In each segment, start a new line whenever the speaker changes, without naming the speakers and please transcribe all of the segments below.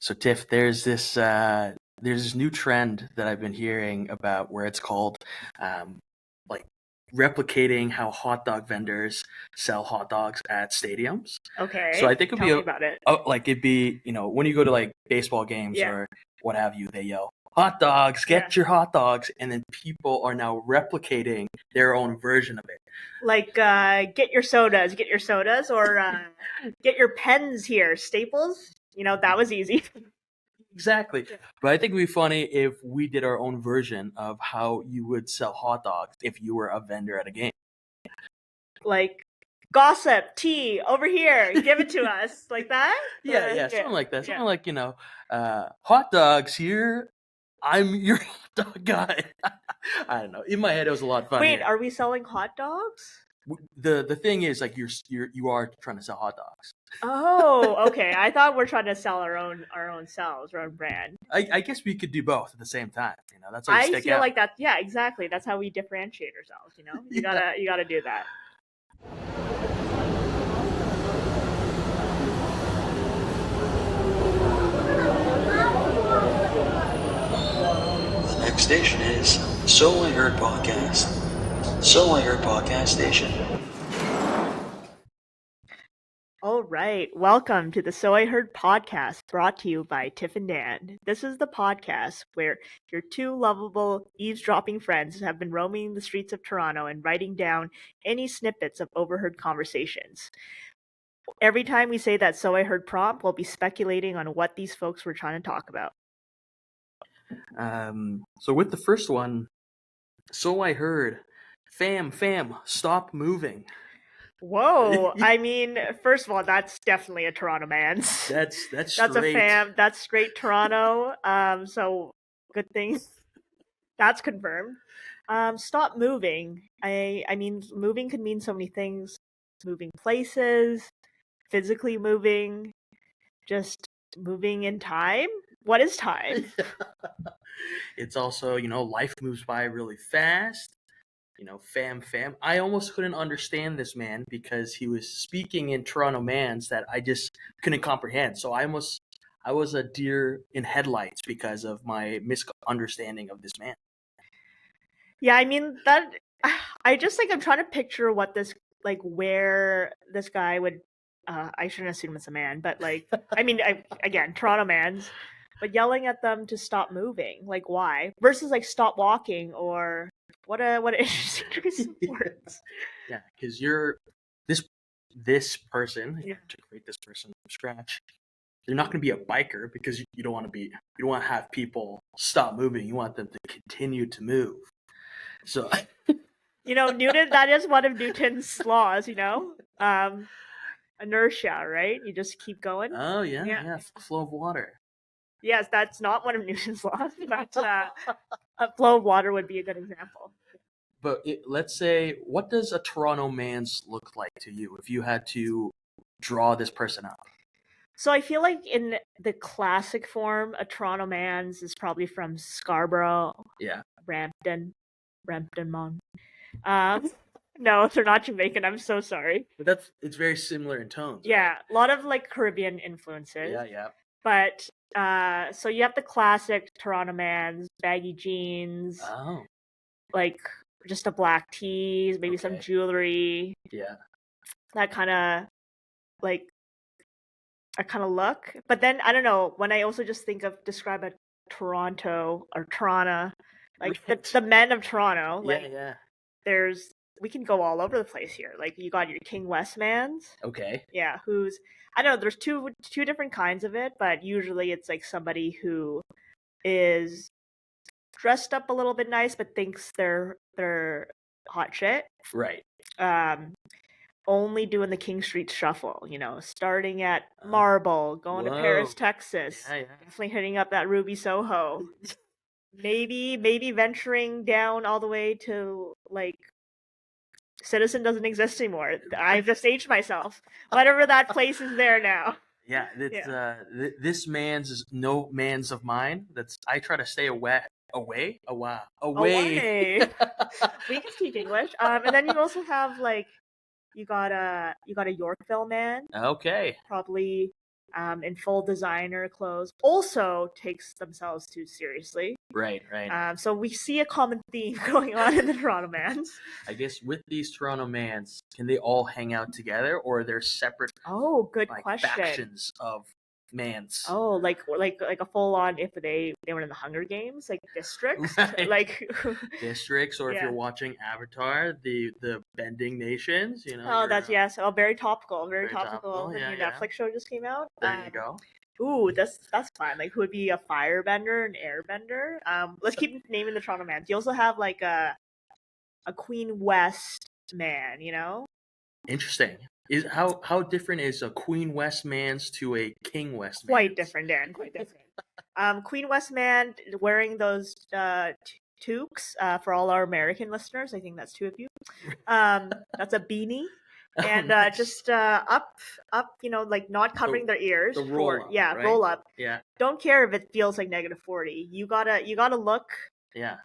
So Tiff, there's this new trend that I've been hearing about where it's called um, like replicating how hot dog vendors sell hot dogs at stadiums. So I
Okay,
think it'd
tell
be
me about it.
like it'd be when you go to like baseball games
Yeah,
or what have you, they yell hot dogs,
yeah.
get your hot dogs, and then people are now replicating their own version of it.
Like, get your sodas, or get your pens here, Staples. That was easy.
Exactly.
Yeah.
But I think it'd be funny if we did our own version of how you would sell hot dogs if you were a vendor at a game.
Like, gossip, tea, over here, give it to us, like that.
Yeah,
Yeah,
something like that.
yeah.
Something like, hot dogs here. I'm your hot dog guy. I don't know. In my head, it was a lot
Wait,
funnier.
are we selling hot dogs?
The thing is, like, you are trying to sell hot dogs.
Oh, okay. I thought we're trying to sell our own selves, our own brand.
I guess we could do both at the same time. That's how you
I
stick
feel
out.
like that. Yeah, exactly. That's how we differentiate ourselves. You
Yeah.
gotta do that.
The next station is So I Heard Podcast. So I Heard Podcast Station.
All right, welcome to the So I Heard podcast, brought to you by Tiff and Dan. This is the podcast where your two lovable eavesdropping friends have been roaming the streets of Toronto and writing down any snippets of overheard conversations. Every time we say that So I Heard prompt, we'll be speculating on what these folks were trying to talk about.
So with the first one, so I heard, fam, stop moving.
Whoa! I mean, first of all, that's definitely a Toronto man's.
That's
That's a
straight.
fam. That's straight Toronto. So good thing that's confirmed. Stop moving. I mean, moving could mean so many things. Moving places, physically moving, just moving in time. What is time?
It's also, life moves by really fast. Fam. I almost couldn't understand this man because he was speaking in Toronto mans that I just couldn't comprehend. So I was a deer in headlights because of my misunderstanding of this man.
Yeah, I mean that. I just like I'm trying to picture what this where this guy would. I shouldn't assume it's a man, but I mean, again, Toronto mans, but yelling at them to stop moving, like why? Versus like stop walking or what a interesting choice of words.
Yeah, because you're this person
Yeah.
to create this person from scratch. You're not going to be a biker because you don't want to be. You don't want to have people stop moving. You want them to continue to move. So
Newton. That is one of Newton's laws. Inertia, right? You just keep going.
oh yeah,
Yeah.
flow of water.
Yes, that's not one of Newton's laws, but a flow of water would be a good example.
But let's say, what does a Toronto man's look like to you if you had to draw this person out?
So I feel like in the classic form, a Toronto man's is probably from Scarborough,
Yeah.
Brampton, Mon. No, they're not Jamaican. I'm so sorry.
But it's very similar in tones. Right?
Yeah, a lot of Caribbean influences.
Yeah.
But so you have the classic Toronto man's, baggy jeans,
Oh.
Just a black tee, maybe some
Okay.
jewelry.
Yeah.
That kind of look. But then I don't know, when I also just describe a Toronto or Toronto, the men of Toronto,
Yeah.
we can go all over the place here. Like you got your King West mans.
Okay.
Yeah, who's I don't know, there's two different kinds of it, but usually it's like somebody who is dressed up a little bit nice but thinks they're hot shit.
Right.
Only doing the King Street Shuffle, starting at Marble, going to Paris,
Whoa.
Texas,
Yeah.
definitely hitting up that Ruby Soho, maybe venturing down all the way to Citizen doesn't exist anymore. I've just aged myself. Whatever that place is there now.
Yeah. It's this man's is no man's of mine. I try to stay away. Away.
Away. We can speak English. And then you also have you got a Yorkville man.
Okay.
Probably in full designer clothes, also takes themselves too seriously.
Right.
So we see a common theme going on in the Toronto Mans.
I guess with these Toronto Mans, can they all hang out together, or are there separate
Oh, good
like
question.
factions of Mans?
Oh, like a full on if they were in the Hunger Games, like districts,
Right.
like
Districts, or if
Yeah.
you're watching Avatar, the bending nations.
Oh, that's yes. Oh, very topical. Very
Very
topical.
topical,
The
yeah,
new
yeah.
Netflix show just came out.
There you go.
Ooh, that's fun. Like, who would be a firebender, an airbender? Let's keep naming the Toronto Mans. You also have like a Queen West man. You know?
Interesting. Is how different is a Queen West Mans to a King West Mans?
Quite different, Dan. Quite different. Queen West man wearing those toques. For all our American listeners, I think that's two of you. That's a beanie. And
nice.
just up, like not covering their ears.
The roll up, right?
roll up.
Yeah.
Don't care if it feels like -40. You gotta look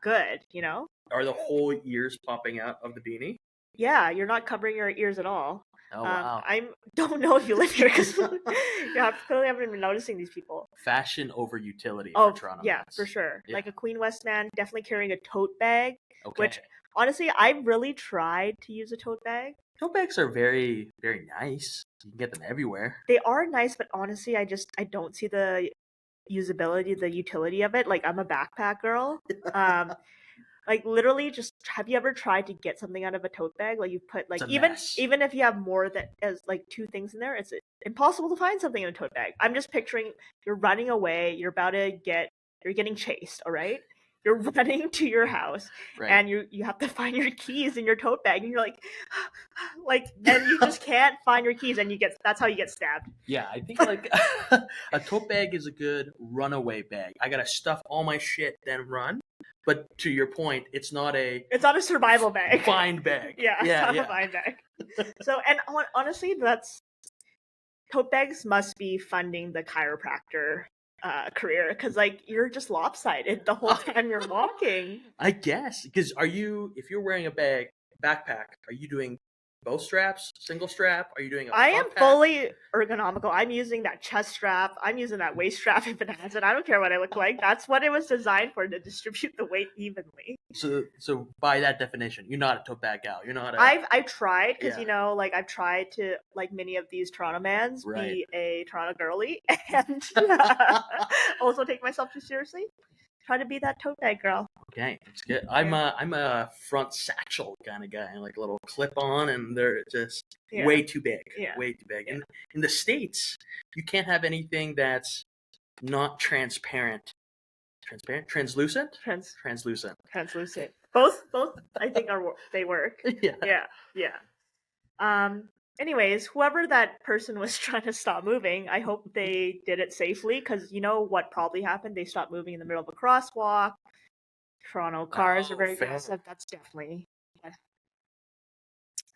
good. You know.
Are the whole ears popping out of the beanie?
Yeah, you're not covering your ears at all.
Oh wow.
I don't know if you live here because clearly haven't been noticing these people.
Fashion over utility for Toronto.
Yeah,
Mans.
for sure.
Yeah.
Like a Queen West man, definitely carrying a tote bag.
Okay.
Which honestly, I really tried to use a tote bag.
Tote bags are very, very nice. You can get them everywhere.
They are nice, but honestly, I don't see the usability, the utility of it. Like, I'm a backpack girl. Like literally, just have you ever tried to get something out of a tote bag? Like you put like
It's a
even
mess.
even if you have more than as like two things in there, it's impossible to find something in a tote bag. I'm just picturing you're running away, you're getting chased, all right? You're running to your house,
Right.
and you have to find your keys in your tote bag, and you're like, and you just can't find your keys, and that's how you get stabbed.
Yeah, I think like a tote bag is a good runaway bag. I gotta stuff all my shit, then run. But to your point, it's not a
survival bag.
Find bag.
Yeah, it's not a find bag. So, and honestly, tote bags must be funding the chiropractor career because like you're just lopsided the whole time you're walking.
I guess because if you're wearing a backpack, are you doing both straps, single strap? Are you doing
I am fully ergonomical. I'm using that chest strap. I'm using that waist strap if it has it. I don't care what I look like. That's what it was designed for, to distribute the weight evenly.
So by that definition, you're not a tote bag gal. You're not.
I've tried because like I've tried to, like many of these Toronto Mans, be a Toronto girly and also take myself too seriously. Try to be that tote bag girl.
Okay, that's good. I'm a front satchel kind of guy, like a little clip on, and they're just way too big.
Yeah.
Way too big. And in the States, you can't have anything that's not transparent. Translucent.
Both I think they work.
Yeah.
Anyways, whoever that person was trying to stop moving, I hope they did it safely, because you know what probably happened? They stopped moving in the middle of a crosswalk. Toronto cars are very aggressive. That's definitely.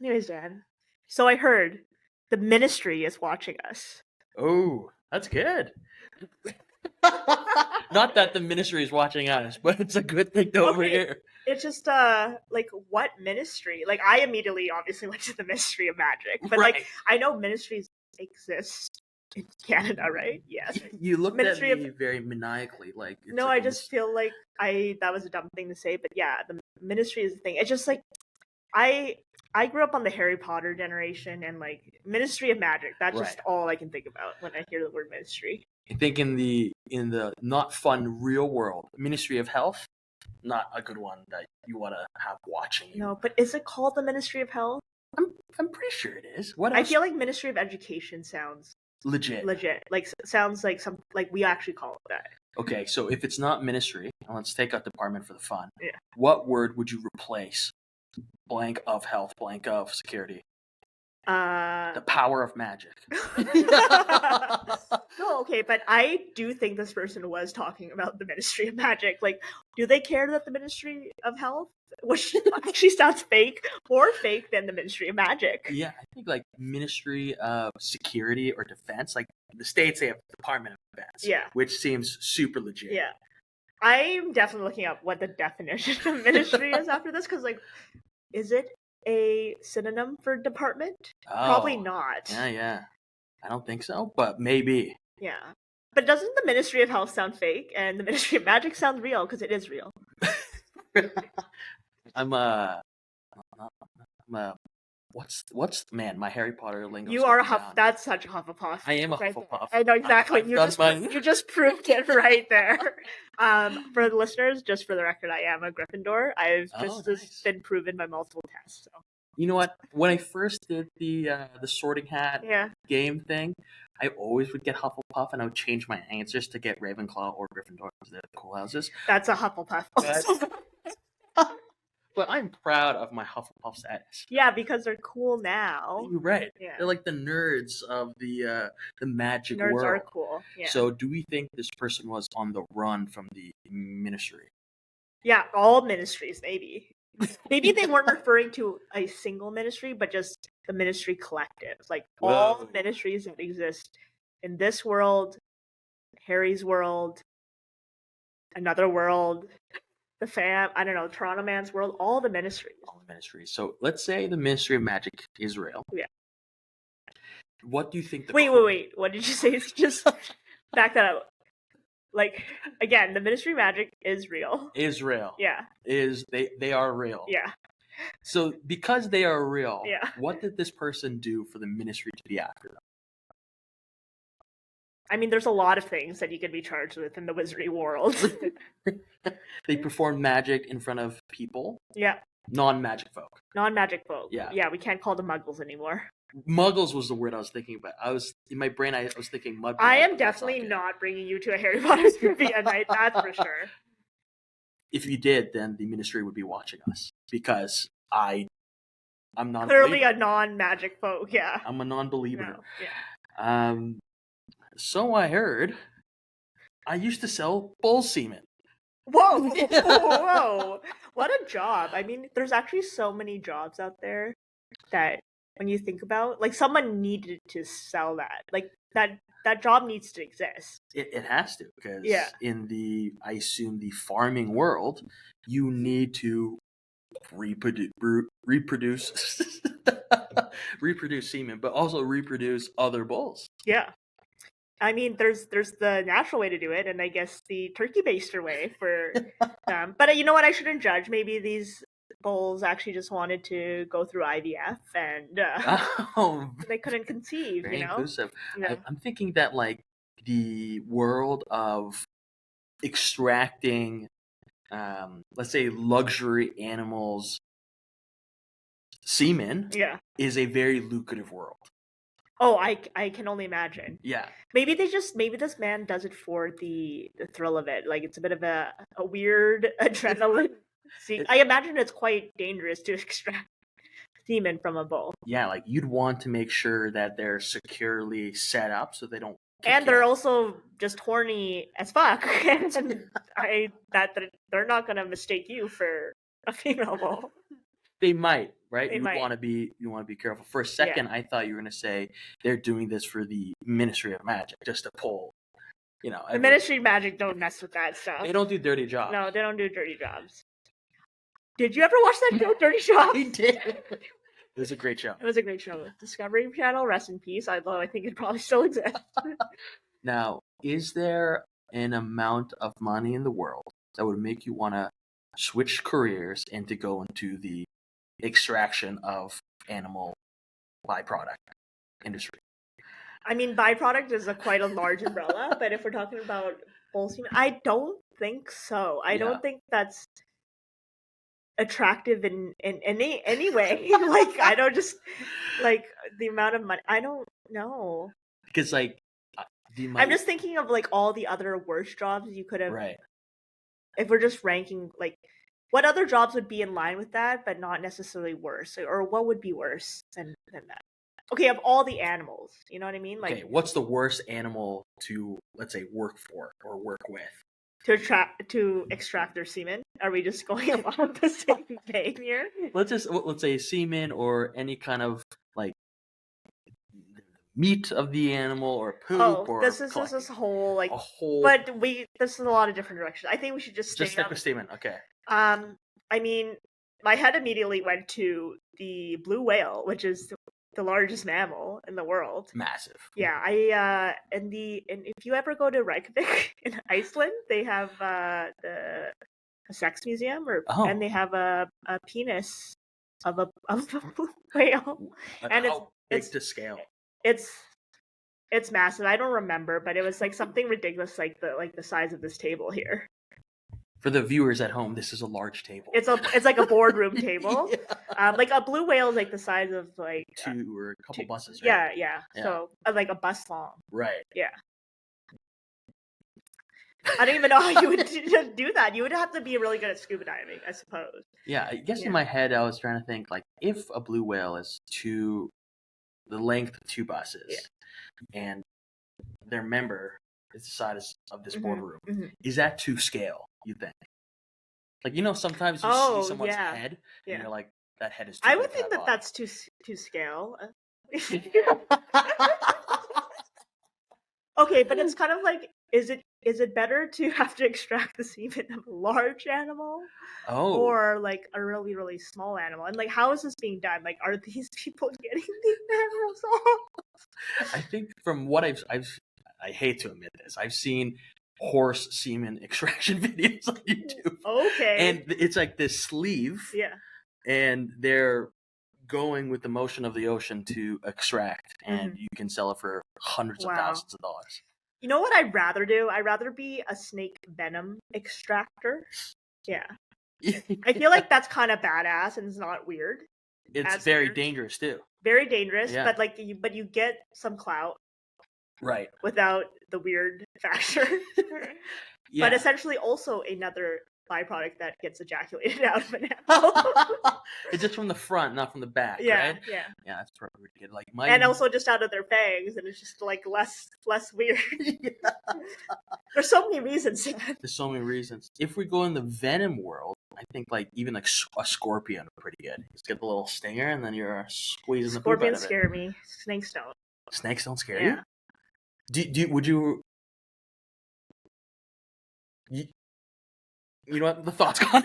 Anyways, Dan. So I heard the ministry is watching us.
Oh, that's good. Not that the ministry is watching us, but it's a good thing over here.
It's just like, what ministry? Like, I immediately obviously went to the Ministry of Magic, but like I know ministries exist in Canada, right? Yes.
You looked at me very maniacally, like.
No,
like
I just feel like that was a dumb thing to say, but yeah, the ministry is the thing. It's just like I grew up on the Harry Potter generation, and like Ministry of Magic. That's just all I can think about when I hear the word ministry.
I think in the not fun real world, Ministry of Health, not a good one that you want to have watching you.
No, but is it called the Ministry of Health?
I'm pretty sure it is. What else?
I feel like Ministry of Education sounds legit. Like sounds like we actually call it that.
Okay, so if it's not ministry, let's take out department for the fun.
Yeah.
What word would you replace? Blank of health, blank of security. The power of magic.
No, okay, but I do think this person was talking about the Ministry of Magic. Like, do they care that the Ministry of Health, which actually sounds more fake than the Ministry of Magic?
Yeah, I think like Ministry of Security or Defense. Like the States, they have Department of Defense.
Yeah.
Which seems super legit.
Yeah. I'm definitely looking up what the definition of ministry is after this, because like, is it a synonym for department? Probably not.
Yeah. I don't think so, but maybe.
Yeah. But doesn't the Ministry of Health sound fake and the Ministry of Magic sound real? Because it is real.
I'm man, my Harry Potter lingo.
You are a Huff. That's such a Hufflepuff.
I am a
right
Hufflepuff.
there. I know exactly.
I've done
You just proved it right there. For the listeners, just for the record, I am a Gryffindor. I've just been proven by multiple tests. So.
You know what? When I first did the Sorting Hat game thing, I always would get Hufflepuff, and I would change my answers to get Ravenclaw or Gryffindor because they're the cool houses.
That's a Hufflepuff.
But I'm proud of my Hufflepuff status.
Yeah, because they're cool now.
You're right.
Yeah.
They're like the nerds of the magic
world. Nerds
are
cool. Yeah.
So do we think this person was on the run from the ministry?
Yeah, all ministries, maybe. Maybe they weren't referring to a single ministry, but just the ministry collective. Like all ministries that exist in this world, Harry's world, another world, the fam, I don't know, Toronto Man's world, all the ministries.
All the ministries. So let's say the Ministry of Magic is real.
Yeah.
What do you think
Wait. What did you say? Just back that up. Like, again, the Ministry of Magic is real.
Is real.
Yeah.
They are real.
Yeah.
So because they are real,
yeah.
What did this person do for the ministry to be after them?
I mean, there's a lot of things that you could be charged with in the wizardry world.
They perform magic in front of people.
Yeah.
Non-magic folk.
Non-magic folk.
Yeah.
Yeah, we can't call them muggles anymore.
Muggles was the word I was thinking about. In my brain, I was thinking mud.
I am definitely not bringing you to a Harry Potter trivia night, that's for sure.
If you did, then the ministry would be watching us because I'm not
clearly a non-magic folk. Yeah,
I'm a non-believer.
No, yeah.
So I heard. I used to sell bull semen.
Whoa! Whoa! What a job! I mean, there's actually so many jobs out there that, when you think about, like, someone needed to sell that. Like that job needs to exist.
It has to, because in I assume the farming world, you need to reproduce reproduce semen, but also reproduce other bulls.
Yeah. I mean, there's the natural way to do it, and I guess the turkey baster way for them. But you know what? I shouldn't judge. Maybe these bulls actually just wanted to go through IVF, and they couldn't conceive.
Very
you know,
inclusive.
Yeah.
I'm thinking that like the world of extracting, let's say, luxury animals' semen, is a very lucrative world.
Oh, I can only imagine.
Yeah.
Maybe this man does it for the thrill of it. Like, it's a bit of a weird adrenaline. I imagine it's quite dangerous to extract semen from a bull.
Yeah, like you'd want to make sure that they're securely set up so they don't.
And they're also just horny as fuck. And they're not gonna mistake you for a female bull.
They might, right? You want to be careful. For a second, I thought you were going to say they're doing this for the Ministry of Magic, just to pull,
The Ministry of Magic don't mess with that stuff.
They don't do dirty jobs.
No, they don't do dirty jobs. Did you ever watch that show, Dirty Jobs?
I did. It was a great show.
It was a great show. Discovery Channel, rest in peace. Although I think it probably still exists.
Now, is there an amount of money in the world that would make you want to switch careers and to go into the extraction of animal byproduct industry?
I mean, byproduct is quite a large umbrella, but if we're talking about bull semen, I don't think so. I don't think that's attractive in any way. Like, I don't just like the amount of money. I don't know,
because like
I'm just thinking of like all the other worse jobs you could have.
Right.
If we're just ranking, like, what other jobs would be in line with that, but not necessarily worse? Or what would be worse than that? Okay, of all the animals, you know what I mean? Like,
okay, what's the worst animal to, let's say, work for or work with?
To extract their semen? Are we just going along the same vein here?
Let's say semen or any kind of like meat of the animal or poop. Or
this whole like a whole. But this is a lot of different directions. I think we should just
stick with semen. Okay.
I mean, my head immediately went to the blue whale, which is the largest mammal in the world.
Massive.
Yeah, and if you ever go to Reykjavik in Iceland, they have a sex museum, and they have a penis of a blue whale, and
How big
it's
to scale?
it's massive. I don't remember, but it was like something ridiculous, like the size of this table here.
For the viewers at home, this is a large table.
It's like a boardroom table.
Yeah.
Like a blue whale is like the size of like
Two or a couple buses, right?
yeah.
Yeah.
So like a bus long.
Right.
Yeah. I don't even know how you would do that. You would have to be really good at scuba diving, I suppose.
Yeah, I guess
Yeah.
in my head I was trying to think like if a blue whale is the length of two buses, and their member is the size of this boardroom, is that to scale? You think? Like sometimes you see someone's head, and you're like, that head is too
I
big
would
for
think
that
that's to scale.
body.
Okay, but it's kind of like, is it better to have to extract the semen of a large animal, or like a really really small animal? And like, how is this being done? Like, are these people getting these animals off?
I think from what I hate to admit this, I've seen horse semen extraction videos on YouTube.
Okay.
And it's like this sleeve.
Yeah.
And they're going with the motion of the ocean to extract, and you can sell it for hundreds of thousands of dollars.
You know what I'd rather do? I'd rather be a snake venom extractor. Yeah. I feel like that's kind of badass and it's not weird.
It's very dangerous too.
Very dangerous,
Yeah.
but like you get some clout.
Right.
Without the weird factor.
Yeah.
But essentially also another byproduct that gets ejaculated out of an animal.
It's just from the front, not from the back,
yeah,
right?
Yeah.
Yeah, that's pretty weird. Like
and also just out of their fangs, and it's just like less weird. There's so many reasons.
There's so many reasons. If we go in the venom world, I think like even like a scorpion are pretty good. Just get the little stinger, and then you're squeezing the poop out of
Scorpions
it.
scare me. Snakes don't.
Snakes don't scare you? Would you? You know what? The thought's gone.